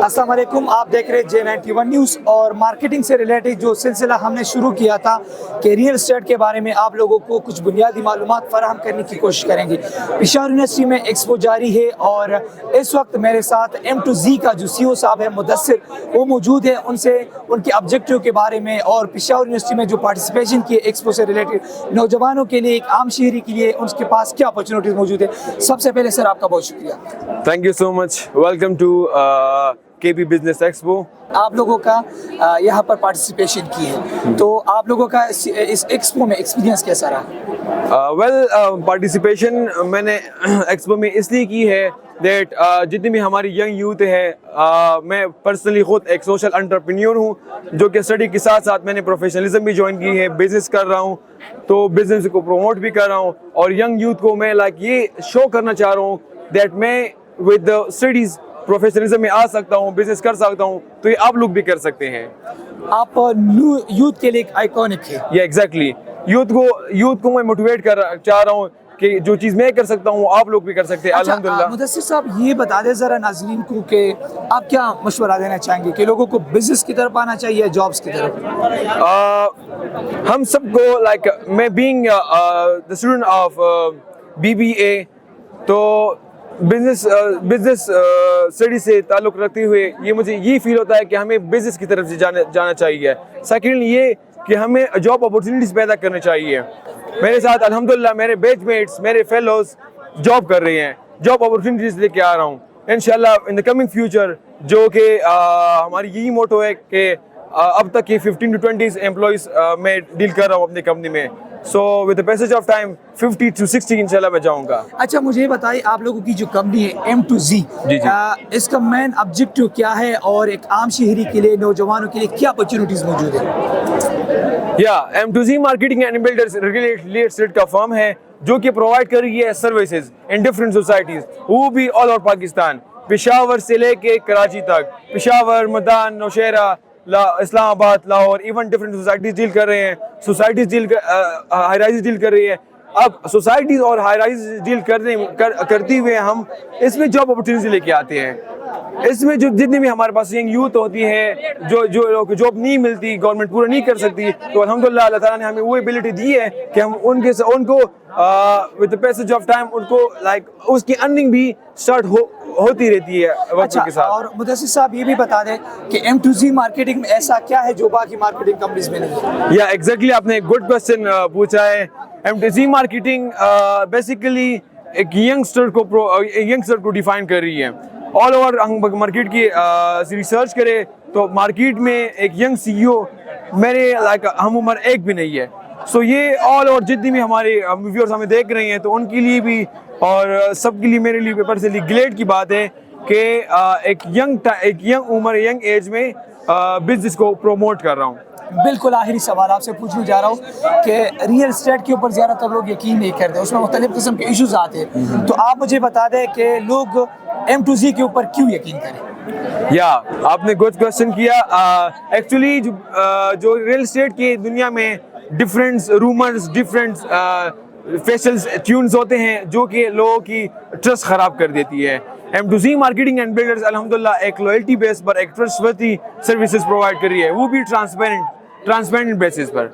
السلام علیکم، آپ دیکھ رہے J91 نیوز اور مارکیٹنگ سے ریلیٹڈ جو سلسلہ ہم نے شروع کیا تھا کہ ریئل اسٹیٹ کے بارے میں آپ لوگوں کو کچھ بنیادی معلومات فراہم کرنے کی کوشش کریں گے۔ پشاور یونیورسٹی میں ایکسپو جاری ہے اور اس وقت میرے ساتھ M2Z کا جو CEO صاحب ہے مدثر، وہ موجود ہے۔ ان سے ان کے آبجیکٹیو کے بارے میں اور پشاور یونیورسٹی میں جو پارٹیسپیشن کی ایکسپو سے ریلیٹڈ نوجوانوں کے لیے، ایک عام شہری کے لیے ان کے پاس کیا اپرچونیٹیز موجود ہے۔ سب سے پہلے سر آپ کا بہت شکریہ۔ Thank you so much, welcome to KB business expo. آپ لوگوں کا یہاں پر پارٹیسپیشن کی ہے، تو آپ لوگوں کا اس ایکسپو میں ایکسپیرینس کیسا رہا؟ پارٹیسپیشن میں نے ایکسپو میں اس لیے کی ہے دیٹ جتنی بھی ہماری ینگ یوتھ ہے، میں پرسنلی خود ایک سوشل انٹرپرینیور ہوں جو کہ اسٹڈی کے ساتھ ساتھ میں نے پروفیشنلزم بھی جوائن کی ہے، بزنس کر رہا ہوں، تو بزنس کو پروموٹ بھی کر رہا ہوں اور ینگ یوتھ کو میں یہ شو کرنا چاہ رہا ہوں دیٹ میں ود دا اسٹڈیز پروفیشنلزم میں آ سکتا ہوں، بزنس کر سکتا ہوں، تو یہ آپ لوگ بھی کر سکتے ہیں۔ آپ یوتھ کے لیے ایک آئیکونک ہے۔ یہ ایگزیکٹلی یوتھ کو میں موٹیویٹ چاہ رہا ہوں کہ جو چیز میں کر سکتا ہوں آپ لوگ بھی کر سکتے ہیں۔ الحمدللہ۔ مدثر صاحب یہ بتا دیں ذرا ناظرین کو کہ آپ کیا مشورہ دینا چاہیں گے کہ لوگوں کو بزنس کی طرف آنا چاہیے یا جابس کی طرف؟ ہم سب کو لائک میں being the student of BBA، تو بزنس اسٹڈی سے تعلق رکھتے ہوئے مجھے یہ فیل ہوتا ہے کہ ہمیں بزنس کی طرف سے جانا چاہیے۔ سیکنڈ یہ کہ ہمیں جاب اپورچونیٹیز پیدا کرنے چاہیے۔ میرے ساتھ الحمدللہ میرے بیچ میٹس، میرے فیلوز جاب کر رہے ہیں، جاب اپورچونیٹیز لے کے آ رہا ہوں انشاءاللہ ان دا کمنگ فیوچر، جو کہ ہماری یہی موٹو ہے کہ اب تک کی 15 to 20 امپلائیز میں ڈیل کر رہا ہوں اپنی کمپنی میں، so with the passage of time 50 to 60 انشاءاللہ میں جاؤں گا۔ اچھا مجھے یہ بتائیے آپ لوگوں کی جو کمپنی ہے M2Z، اس کا مین آبجیکٹیو کیا ہے اور ایک عام شہری کے لیے، نوجوانوں کے لیے کیا اپرچونیٹیز موجود ہیں؟ M2Z marketing and builders real estate کا فرم ہے جو کہ پرووائڈ کر رہی ہے سروسز ان ڈفرینٹ سوسائٹیز، وہ بھی آل اوور پاکستان، پشاور سے لے کے کراچی تک، Peshawar, مدان، Nowshera, Islamabad, Lahore, even different societies deal کر رہے ہیں، ہائی رائز ڈیل کر رہی ہے۔ اب سوسائٹیز اور ہائی رائز ڈیل کرتے ہوئے ہم اس میں جاب اپورچونیٹی لے کے آتے ہیں۔ اس میں جو جتنی بھی ہمارے پاس ینگ یوتھ ہوتی ہے جو جاب نہیں ملتی، گورنمنٹ پورا نہیں کر سکتی، تو الحمدللہ اللہ تعالیٰ نے ہمیں وہ ایبلٹی دی ہے کہ ہم ان کو with the passage of time ان کو لائک اس کی ارننگ بھی اسٹارٹ ہوتی رہتی ہے وقت کے ساتھ۔ اور مدثر صاحب یہ بھی بتا دیں کہ M2Z مارکیٹنگ میں ایسا کیا ہے جو باقی مارکیٹنگ کمپنیز میں نہیں ہے؟ ایگزیکٹلی آپ نے گڈ کوسچن پوچھا ہے۔ M2Z مارکیٹنگ بیسیکلی ایک ینگسٹر کو ڈیفائن کر رہی ہے۔ آل اوور ہم مارکیٹ کی ریسرچ کرے تو مارکیٹ میں ایک ینگ CEO میرے لائک ہم عمر ایک بھی نہیں ہے، سو یہ آل اوور جتنی بھی ہمارے ویورز ہمیں دیکھ رہے ہیں تو ان کے لیے بھی اور سب کے لیے میرے لیے پرسنلی گلیڈ کی بات ہے کہ ایک ینگ عمر، ینگ ایج میں بزنس کو پروموٹ کر رہا ہوں۔ بالکل آخری سوال آپ سے پوچھنے جا رہا ہوں کہ ریئل اسٹیٹ کے اوپر زیادہ تر لوگ یقین نہیں کرتے، اس میں مختلف قسم کے ایشوز آتے ہیں، تو آپ مجھے بتا دیں کہ لوگ M2Z کے اوپر کیوں یقین کریں؟ آپ نے گڈ کوسچن کیا۔ ایکچولی جو ریئل اسٹیٹ کی دنیا میں different rumours, different facial tunes ہوتے ہیں جو کہ لوگوں کی ٹرسٹ خراب کر دیتی ہے۔ M2Z مارکیٹنگ اینڈ بلڈرز الحمدللہ ایک لوئلٹی بیس پر، ایک ٹرسٹ ورتھی سروسز پرووائڈ کر رہی ہے، وہ بھی ٹرانسپیرنٹ بیسس پر۔